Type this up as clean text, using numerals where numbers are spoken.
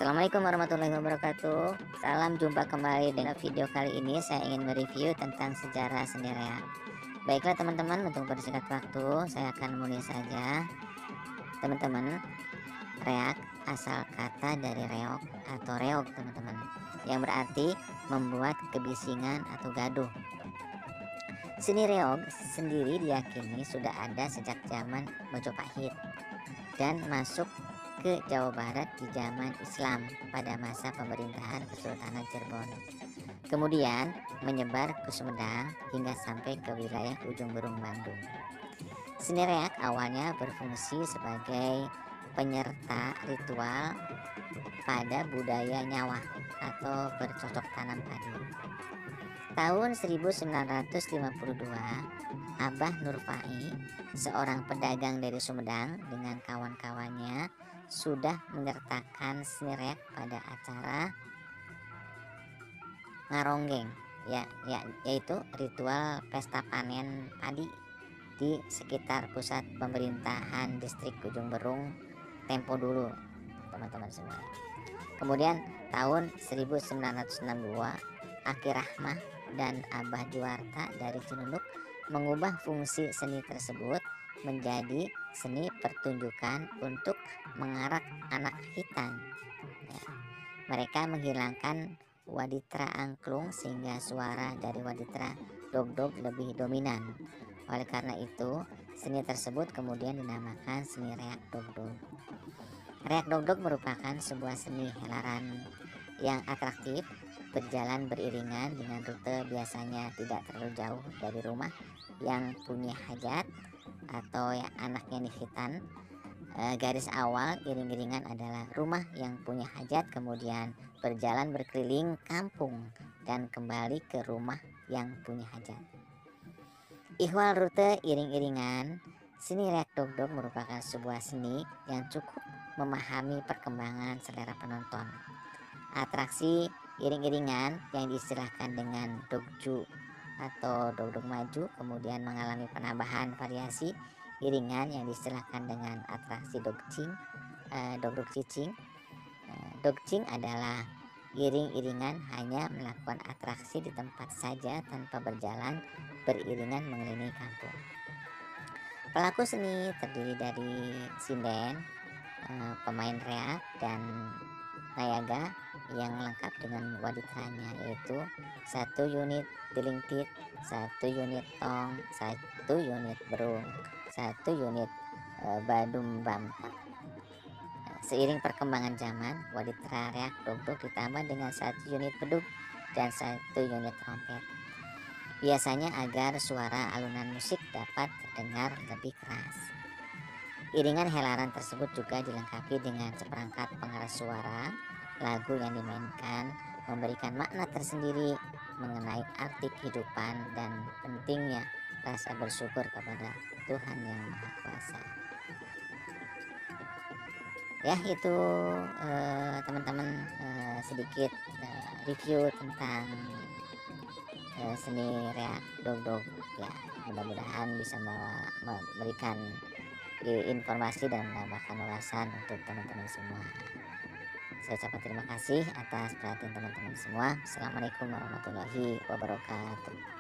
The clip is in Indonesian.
Assalamualaikum warahmatullahi wabarakatuh. Salam jumpa kembali dengan video kali ini. Saya ingin mereview tentang sejarah seni reak. Baiklah teman-teman, untuk bersingkat waktu saya akan mulai saja. Teman-teman, reak asal kata dari reok atau reog teman-teman, yang berarti membuat kebisingan atau gaduh. Seni reog sendiri diyakini sudah ada sejak zaman Majapahit dan masuk ke Jawa Barat di zaman Islam pada masa pemerintahan Kesultanan Cirebon. Kemudian menyebar ke Sumedang hingga sampai ke wilayah ujung berung Bandung. Seni reak awalnya berfungsi sebagai penyerta ritual pada budaya nyawah atau bercocok tanam padi. Tahun 1952, Abah Nurfai, seorang pedagang dari Sumedang dengan kawan-kawannya sudah menyertakan seni reak pada acara ngaronggeng, yaitu ritual pesta panen padi di sekitar pusat pemerintahan distrik Ujung Berung tempo dulu, teman-teman semua. Kemudian tahun 1962, Aki Rahmah dan Abah Juwarta dari Cinunuk mengubah fungsi seni tersebut menjadi seni pertunjukan untuk mengarak anak hitan. Mereka menghilangkan waditra angklung sehingga suara dari waditra dogdog lebih dominan. Oleh karena itu, seni tersebut kemudian dinamakan seni reak dogdog. Reak dogdog merupakan sebuah seni helaran yang atraktif, berjalan beriringan dengan rute biasanya tidak terlalu jauh dari rumah yang punya hajat atau yang anaknya nikhitan. Garis awal iring-iringan adalah rumah yang punya hajat, kemudian berjalan berkeliling kampung dan kembali ke rumah yang punya hajat. Ihwal rute iring-iringan, seni reak dogdog merupakan sebuah seni yang cukup memahami perkembangan selera penonton. Atraksi iring-iringan yang diistilahkan dengan dogju atau dogdog maju kemudian mengalami penambahan variasi iringan yang diistilahkan dengan atraksi dogdog cicing. Dogcing adalah iring-iringan hanya melakukan atraksi di tempat saja tanpa berjalan beriringan mengelilingi kampung. Pelaku seni terdiri dari sinden, pemain reak, dan nayaga yang lengkap dengan waditranya, yaitu 1 unit dilingtit, 1 unit tong, 1 unit berung, 1 unit badum bampak. Seiring perkembangan zaman, waditra reak dogdog ditambah dengan 1 unit bedug dan 1 unit trompet, biasanya agar suara alunan musik dapat terdengar lebih keras. Iringan helaran tersebut juga dilengkapi dengan seperangkat pengeras suara. Lagu yang dimainkan memberikan makna tersendiri mengenai arti kehidupan dan pentingnya rasa bersyukur kepada Tuhan Yang Maha Kuasa. Ya, itu teman-teman, sedikit review tentang seni reak dogdog ya. Mudah-mudahan bisa memberikan informasi dan menambahkan wawasan untuk teman-teman semua. Saya ucapkan terima kasih atas perhatian teman-teman semua. Assalamualaikum warahmatullahi wabarakatuh.